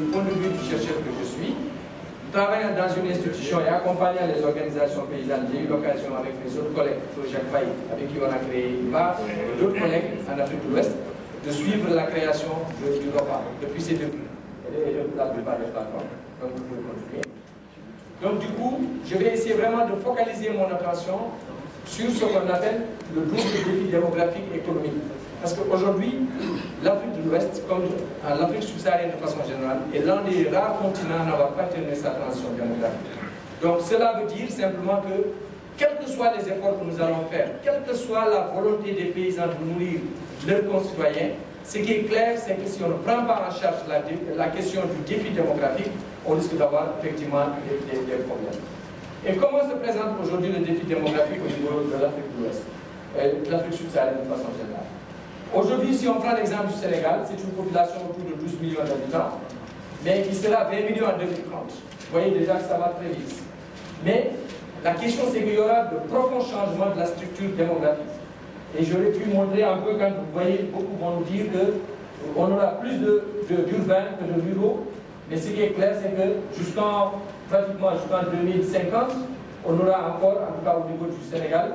du point de vue du chercheur que je suis, travaillant dans une institution et accompagnant les organisations paysannes, j'ai eu l'occasion avec mes autres collègues, Jacques Faye, avec qui on a créé IVA, et d'autres collègues en Afrique de l'Ouest, de suivre la création du repas depuis ces débuts et la plupart des plateformes. Donc vous pouvez continuer. Donc du coup, je vais essayer vraiment de focaliser mon attention sur ce qu'on appelle le double défi démographique et économique. Parce qu'aujourd'hui, l'Afrique de l'Ouest, comme l'Afrique subsaharienne de façon générale, est l'un des rares continents à n'avoir pas terminé sa transition démographique. Donc cela veut dire simplement que, quels que soient les efforts que nous allons faire, quelle que soit la volonté des paysans de nourrir leurs concitoyens, ce qui est clair, c'est que si on ne prend pas en charge la question du défi démographique, on risque d'avoir effectivement des problèmes. Et comment se présente aujourd'hui le défi démographique au niveau de l'Afrique de l'Ouest, de l'Afrique subsaharienne de façon générale? Aujourd'hui, si on prend l'exemple du Sénégal, c'est une population autour de 12 millions d'habitants, mais qui sera 20 millions en 2030. Vous voyez déjà que ça va très vite. Mais la question, c'est qu'il y aura de profonds changements de la structure démographique. Et j'aurais pu montrer un peu, quand vous voyez, beaucoup vont nous dire qu'on aura plus d'urbains que de ruraux, mais ce qui est clair, c'est que pratiquement jusqu'en 2050, on aura encore, en tout cas au niveau du Sénégal,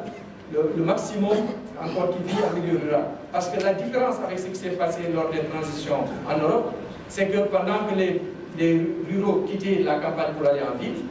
le maximum encore qui vit en milieu rural. Parce que la différence avec ce qui s'est passé lors des transitions en Europe, c'est que pendant que les ruraux quittaient la campagne pour aller en ville,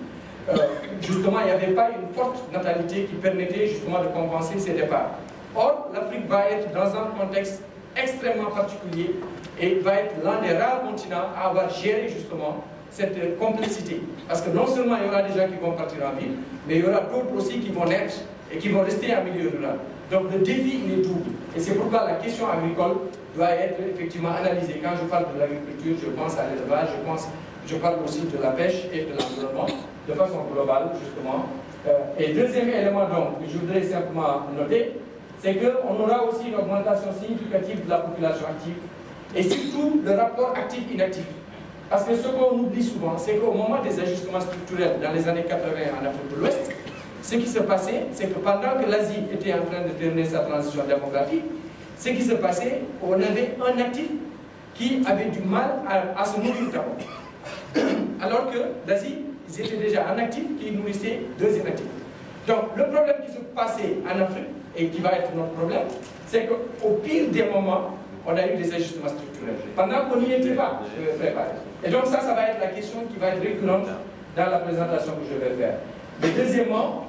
justement, il n'y avait pas une forte natalité qui permettait justement de compenser ces départs. Or, l'Afrique va être dans un contexte extrêmement particulier et va être l'un des rares continents à avoir géré justement cette complexité. Parce que non seulement il y aura des gens qui vont partir en ville, mais il y aura d'autres aussi qui vont naître et qui vont rester en milieu rural. Donc le défi, il est double. Et c'est pourquoi la question agricole doit être effectivement analysée. Quand je parle de l'agriculture, je pense à l'élevage, je parle aussi de la pêche et de l'environnement, de façon globale, justement. Et deuxième élément, donc, que je voudrais simplement noter, c'est qu'on aura aussi une augmentation significative de la population active, et surtout le rapport actif-inactif. Parce que ce qu'on oublie souvent, c'est qu'au moment des ajustements structurels dans les années 80 en Afrique de l'Ouest, ce qui se passait, c'est que pendant que l'Asie était en train de terminer sa transition démographique, ce qui se passait, on avait un actif qui avait du mal à se nourrir d'abord. Alors que l'Asie, ils étaient déjà un actif qui nourrissait deux inactifs. Donc le problème qui se passait en Afrique, et qui va être notre problème, c'est qu'au pire des moments, on a eu des ajustements structurels. Pendant qu'on n'y était pas préparé. Et donc ça va être la question qui va être récurrente dans la présentation que je vais faire. Mais deuxièmement,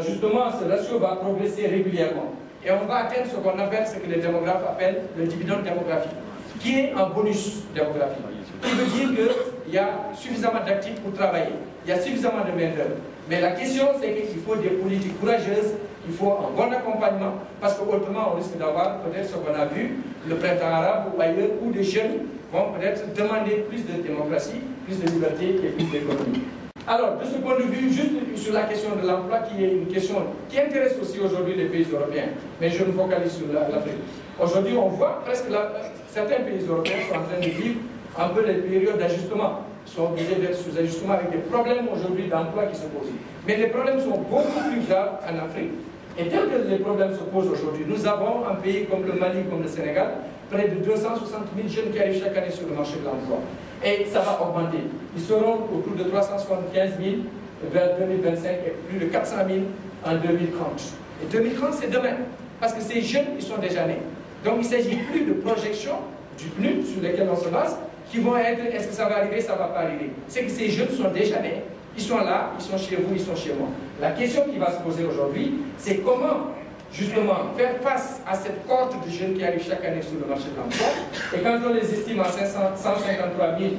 justement, ce ratio va progresser régulièrement. Et on va atteindre ce qu'on appelle, ce que les démographes appellent le dividende démographique, qui est un bonus démographique. Qui veut dire qu'il y a suffisamment d'actifs pour travailler, il y a suffisamment de main-d'œuvre. Mais la question, c'est qu'il faut des politiques courageuses, il faut un bon accompagnement, parce qu'autrement, on risque d'avoir peut-être ce qu'on a vu, le printemps arabe ou ailleurs, où des jeunes vont peut-être demander plus de démocratie, plus de liberté et plus d'économie. Alors, de ce point de vue, juste sur la question de l'emploi, qui est une question qui intéresse aussi aujourd'hui les pays européens, mais je me focalise sur l'Afrique. Aujourd'hui, on voit presque certains pays européens sont en train de vivre un peu les périodes d'ajustement. Ils sont obligés d'être sous ajustement avec des problèmes aujourd'hui d'emploi qui se posent. Mais les problèmes sont beaucoup plus graves en Afrique. Et tel que les problèmes se posent aujourd'hui, nous avons un pays comme le Mali, comme le Sénégal, près de 260 000 jeunes qui arrivent chaque année sur le marché de l'emploi. Et ça va augmenter. Ils seront autour de 375 000 vers 2025 et plus de 400 000 en 2030. Et 2030, c'est demain. Parce que ces jeunes, ils sont déjà nés. Donc il ne s'agit plus de projection du PNUD sur lesquels on se base, qui vont être, est-ce que ça va arriver, ça ne va pas arriver. C'est que ces jeunes sont déjà nés. Ils sont là, ils sont chez vous, ils sont chez moi. La question qui va se poser aujourd'hui, c'est comment justement faire face à cette cohorte de jeunes qui arrivent chaque année sur le marché de l'emploi. Et quand on les estime à 153 000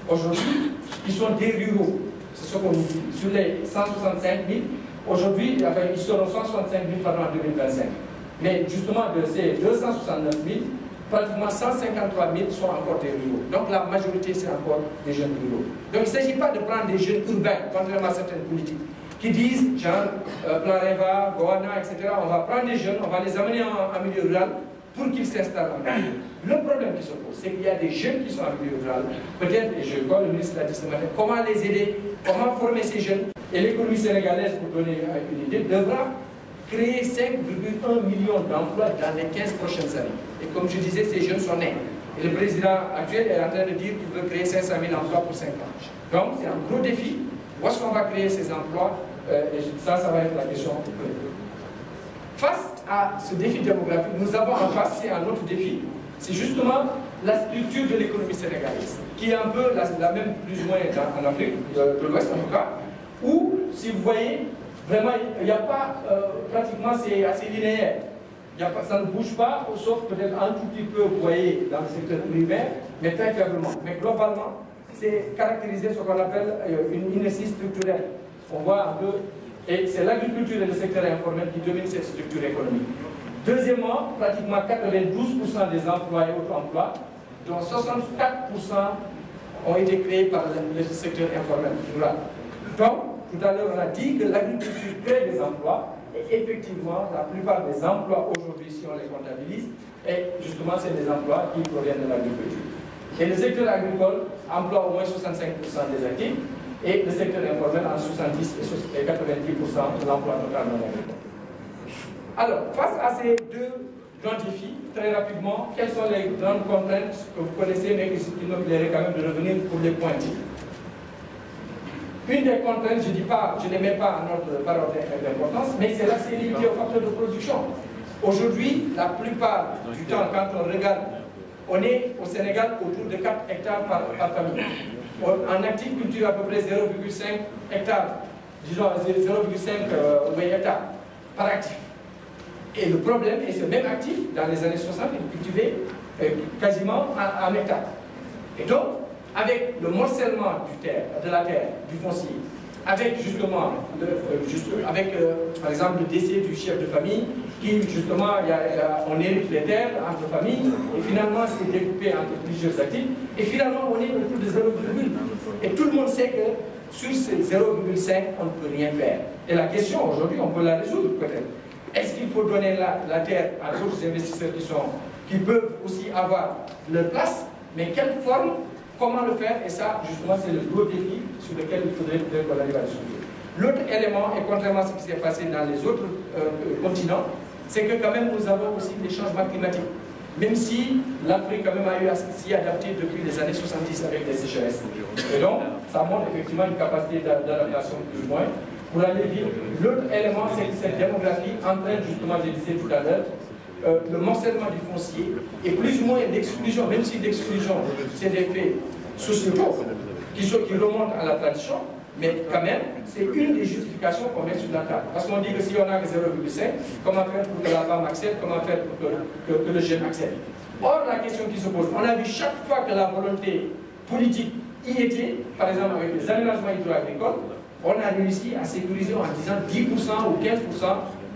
aujourd'hui, ils sont des ruraux. C'est ce qu'on nous dit. Sur les 165 000, aujourd'hui, ils seront 165 000 pendant 2025. Mais justement, de ces 269 000, pratiquement 153 000 sont encore des ruraux. Donc la majorité, c'est encore des jeunes ruraux. Donc il ne s'agit pas de prendre des jeunes urbains, contrairement à certaines politiques, qui disent, genre, Plan Reva, Goana, etc., on va prendre des jeunes, on va les amener en milieu rural pour qu'ils s'installent en milieu. Le problème qui se pose, c'est qu'il y a des jeunes qui sont en milieu rural. Peut-être, et je vois le ministre l'a dit ce matin, comment les aider, comment former ces jeunes. Et l'économie sénégalaise, pour donner une idée, devra créer 5,1 millions d'emplois dans les 15 prochaines années. Et comme je disais, ces jeunes sont nés. Et le président actuel est en train de dire qu'il veut créer 500 000 emplois pour 5 ans. Donc, c'est un gros défi. Où est-ce qu'on va créer ces emplois? Et ça va être la question. Face à ce défi démographique, nous avons en face, c'est un autre défi. C'est justement la structure de l'économie sénégalaise, qui est un peu la même, plus ou moins, en Afrique de l'Ouest en tout cas, où, si vous voyez, vraiment, il n'y a pas, pratiquement, c'est assez linéaire. Ça ne bouge pas, sauf peut-être un tout petit peu, vous voyez, dans le secteur primaire, mais très faiblement. Mais globalement, c'est caractérisé ce qu'on appelle une inertie structurelle. On voit un peu, et c'est l'agriculture et le secteur informel qui dominent cette structure économique. Deuxièmement, pratiquement 92% des emplois et autres emplois, dont 64% ont été créés par le secteur informel rural. Donc, tout à l'heure, on a dit que l'agriculture crée des emplois, et effectivement, la plupart des emplois aujourd'hui, si on les comptabilise, et justement, c'est des emplois qui proviennent de l'agriculture. Et le secteur agricole emploie au moins 65% des actifs, et le secteur informel en 70 et 90% de l'emploi total non agricole. Alors, face à ces deux grands défis, très rapidement, quelles sont les grandes contraintes que vous connaissez, mais qu'il me plairait quand même de revenir pour les pointer? Une des contraintes, je ne les mets pas en ordre par ordre d'importance, mais c'est l'accès limité aux facteurs de production. Aujourd'hui, la plupart du temps, quand on regarde, on est au Sénégal autour de 4 hectares par famille. En active culture, à peu près 0,5 hectares, disons 0,5 hectares par actif. Et le problème est ce même actif, dans les années 60, il cultivait quasiment un hectare. Et donc, avec le morcellement de la terre, du foncier, avec justement, par exemple, le décès du chef de famille, qui justement, on hérite les terres entre familles, et finalement c'est découpé entre plusieurs actifs, et finalement on est autour de 0,8. Et tout le monde sait que sur ces 0,5, on ne peut rien faire. Et la question aujourd'hui, on peut la résoudre peut-être. Est-ce qu'il faut donner la terre à d'autres investisseurs qui peuvent aussi avoir leur place, mais quelle forme? Comment le faire? Et ça, justement, c'est le gros défi sur lequel il faudrait peut-être qu'on arrive à discuter. L'autre élément, et contrairement à ce qui s'est passé dans les autres continents, c'est que quand même nous avons aussi des changements climatiques. Même si l'Afrique quand même a eu à s'y adapter depuis les années 70 avec les sécheresses. Et donc, ça montre effectivement une capacité d'adaptation plus ou moins pour aller vite. L'autre élément, c'est que cette démographie entraîne justement, je disais tout à l'heure, le morcellement du foncier et plus ou moins l'exclusion, même si l'exclusion, c'est des faits sociaux qui remontent à la tradition, mais quand même, c'est une des justifications qu'on met sur la table. Parce qu'on dit que si on n'a que 0,5, comment faire pour que la femme accepte, comment faire pour que le jeune accepte? Or, la question qui se pose, on a vu chaque fois que la volonté politique y était, par exemple avec les aménagements hydro-agricoles, on a réussi à sécuriser en disant 10% ou 15%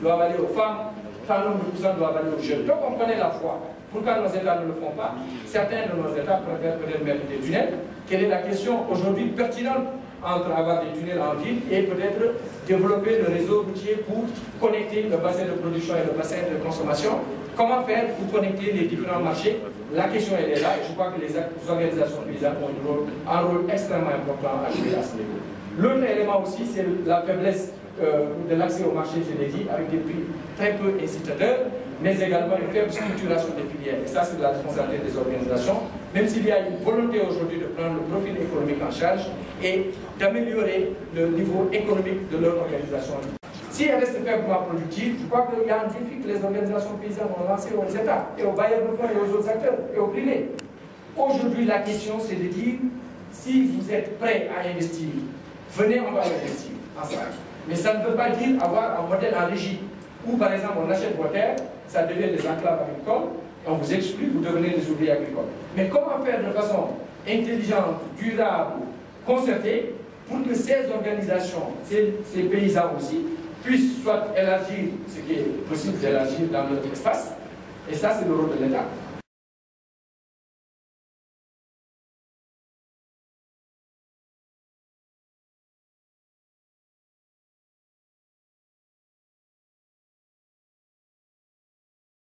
doivent aller aux femmes, tant nombre de pourcents doivent aller aux jeunes. Donc on connaît la foi. Pourquoi nos États ne le font pas? Certains de nos États préfèrent peut-être mettre des tunnels. Quelle est la question aujourd'hui pertinente entre avoir des tunnels en ville et peut-être développer le réseau routier pour connecter le bassin de production et le bassin de consommation? Comment faire pour connecter les différents marchés? La question elle est là et je crois que les organisations paysannes ont un rôle extrêmement important à jouer à ce niveau. L'autre élément aussi, c'est la faiblesse de l'accès au marché, je l'ai dit, avec des prix très peu incitateurs, mais également une faible structuration des filières. Et ça, c'est de la responsabilité des organisations, même s'il y a une volonté aujourd'hui de prendre le profil économique en charge et d'améliorer le niveau économique de leur organisation. Si elle reste faiblement productive, je crois qu'il y a un défi que les organisations paysannes ont lancé aux États, et aux bailleurs de fonds et aux autres acteurs, et aux privés. Aujourd'hui, la question, c'est de dire, si vous êtes prêts à investir, venez, on va investir ensemble. Mais ça ne veut pas dire avoir un modèle en régie, où par exemple on achète vos terres, ça devient des enclaves agricoles, et on vous exclut, vous devenez des ouvriers agricoles. Mais comment faire de façon intelligente, durable, concertée, pour que ces organisations, ces paysans aussi, puissent soit élargir ce qui est possible d'élargir dans notre espace, et ça c'est le rôle de l'État.